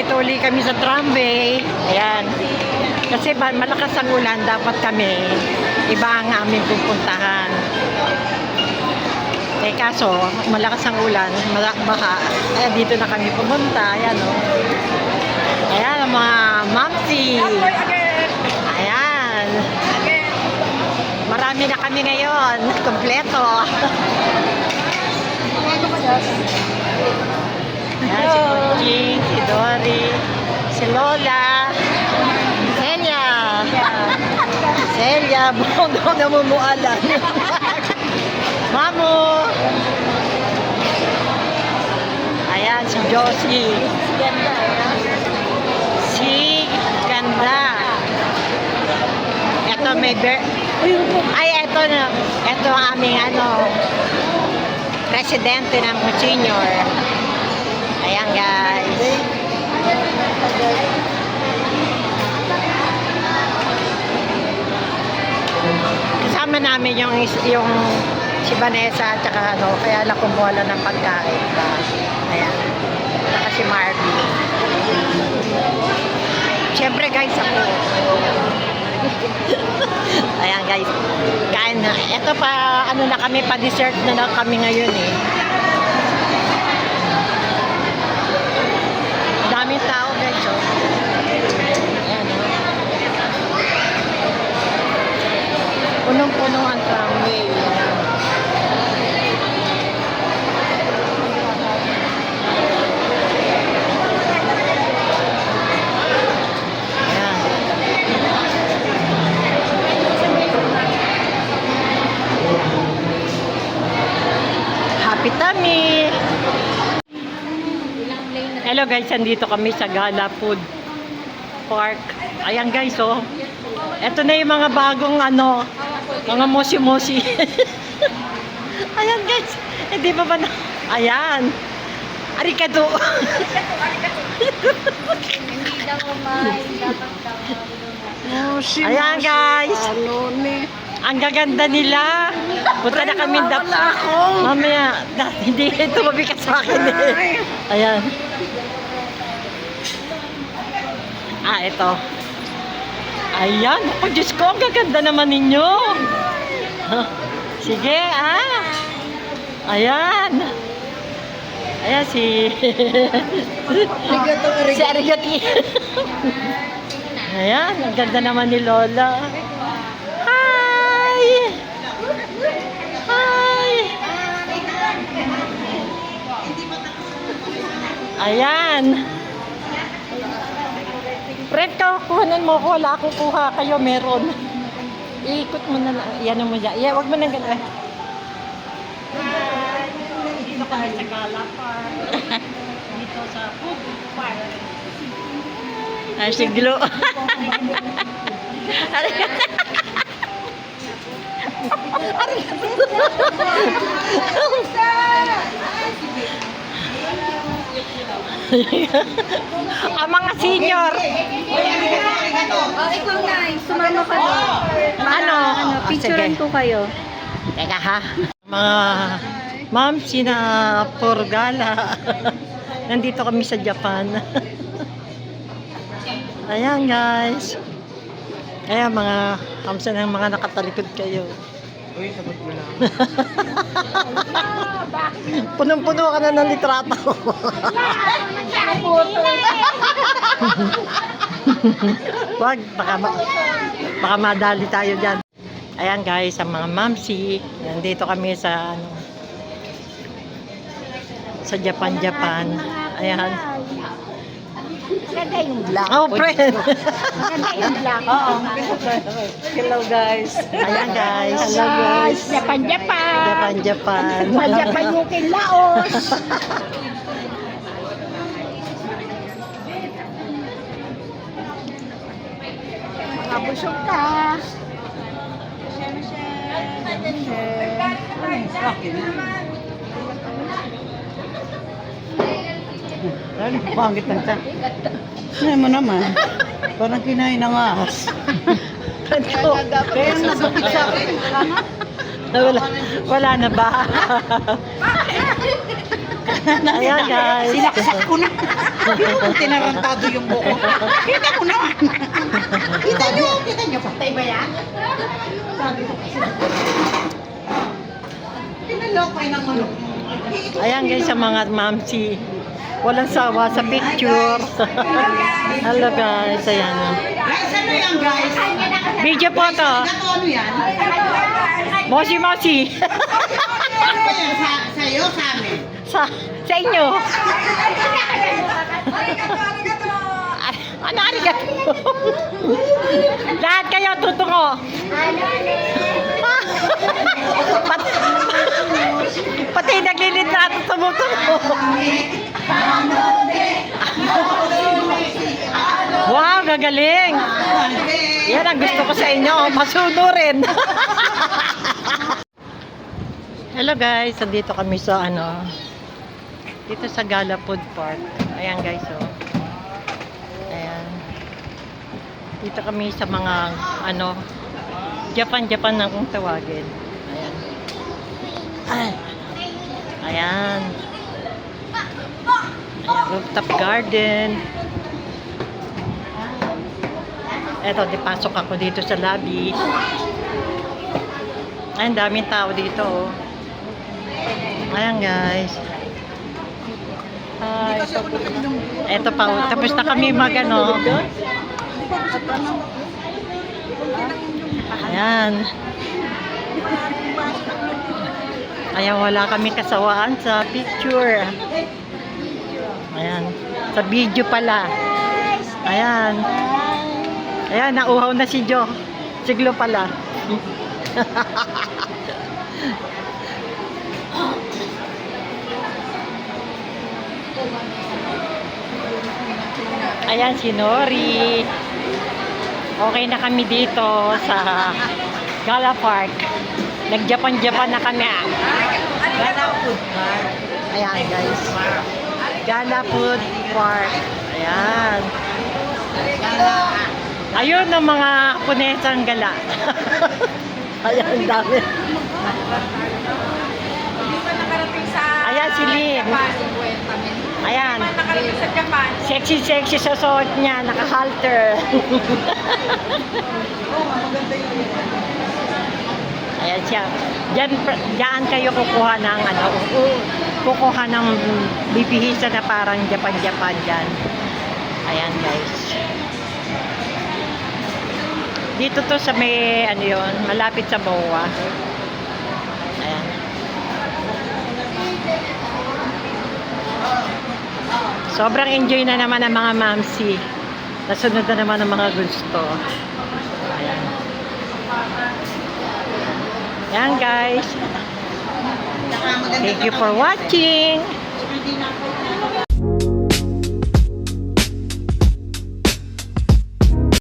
Nandito uli kami sa tramway. Ayan. Kasi malakas ang ulan, dapat kami iba ang aming pupuntahan. Eh kaso, malakas ang ulan, baka, ayan, dito na kami pumunta. Ayan o. Ayan ang mga mamsi. Ayan. Marami na kami ngayon. Kompleto. Ayan, si Kuching, si Dory, si Lola, Celia, buong namumualan. Mamo. Ayan, si Josie. Si Ganda. Ito may ito na. Ito ang aming presidente ng senior. Ayan guys. Kasama namin yung si Vanessa at saka kaya lang kumuha ng pagkain. Ayan. Saka si Marvin. Siyempre guys ako. Ayan guys. Kain na. Ito pa, na kami, pa-dessert na kami ngayon eh. Daming tao guys oh. Ayan oh. Punong-puno ang tramway. Happy tummy! Hello guys, andito kami sa Gala Food Park. Ayan guys oh. Ito na yung mga bagong mga mosi-mosi. Ayan guys. Hindi pa ba na? Ayan. Arikado. Hindi daw Ayan guys. Ang gaganda nila. Punta na kami mamaya. Hindi ito mabigat sa akin eh. Ayan. Ito. Ayan. Oh, Diyos ko, ang gaganda naman ninyo. Sige, Ayan. Ayan si si Arigati. Ayan, ang ganda naman ni Lola. Hi! Hi! Ayan. Fred, kuhanan mo ko. Wala akong kuha. Kayo meron. Iikot mo na lang. Yan mo dyan. Huwag mo nang gano'n. Dito kami sa Gala Park. Dito sa Food Park. Ay, siglo. Ang mga senior. Ikaw na, sumama ka doon. Picturean ko kayo. Teka ha. Mga ma'am, for gala. Nandito kami sa Japan. Ayan guys. Ayan mga kamsa ng mga nakatalikod kayo. Uy, sagot mo lang. Punong-puno ka na ng litrato. Wag, baka madali tayo dyan. Ayan guys, ang mga mamsi. Nandito kami sa sa Japan. Ayan. Ganda yung black. Oh, friend. Ganda yung black. Oo. Hello guys. Ayan guys. Hello guys. Japan. Japan. Japan yung Laos. Mabusog ka. Ano, bangit lang siya. Ano mo naman? Parang kinain ng ahas. Kaya nagupit sa akin. Wala na ba? Ayan guys. Sinaksak ko na. Pero kung tinarantado yung buko. Kita ko naman. Kita nyo, patay ba yan? Sabi ko kasi. Pinalokay ng manok. Ayan guys, sa mga mamsi. Walang sawa sa picture. Hello guys, ayan. Guys, ano yan guys? Video po to. Gato ano yan? Moshi. Ano ba yan? Sa'yo, sa amin? Sa inyo. Ano arigato? Lahat kayo tutungo. Pati naglilid na ito tumutungo. Wow, gagaling. Yan ang gusto ko sa inyo. Masunurin. Hello guys, andito kami sa dito sa Gala Food Park. Ayan guys, oh. Ayan. Dito kami sa mga Japan na kung tawagin. Ayan. Ayan. Ayan, rooftop garden. Eto, pasok ako dito sa lobby. Ay, ang daming tao dito, oh. Ayan guys. Hi. Eto pa, oh. Tapos na kami Ayan. Ayan, wala kami kasawaan sa picture. Ayan. Sa video pala. Ayan. Ayan, nauhaw na si Jo. Siglo pala. Ayan si Nori. Okay na kami dito sa Gala Park. Nag-Japan na kami. Gala Food Park. Ayan guys. Gala Food Park. Ayan. Ayun ang mga punesang gala. Ayan, dami. Ayan si Lynn. Ayan. Sexy sa suot niya. Naka-halter. Ayan siya. Diyan kayo kukuha ng kukuha ng bibihisa na parang Japan dyan. Ayan guys. Dito to sa may malapit sa BOA. Ayan. Sobrang enjoy na naman ang mga mamsi. Nasunod na naman ang mga gusto. Ayan. Ayan guys. Thank you for watching.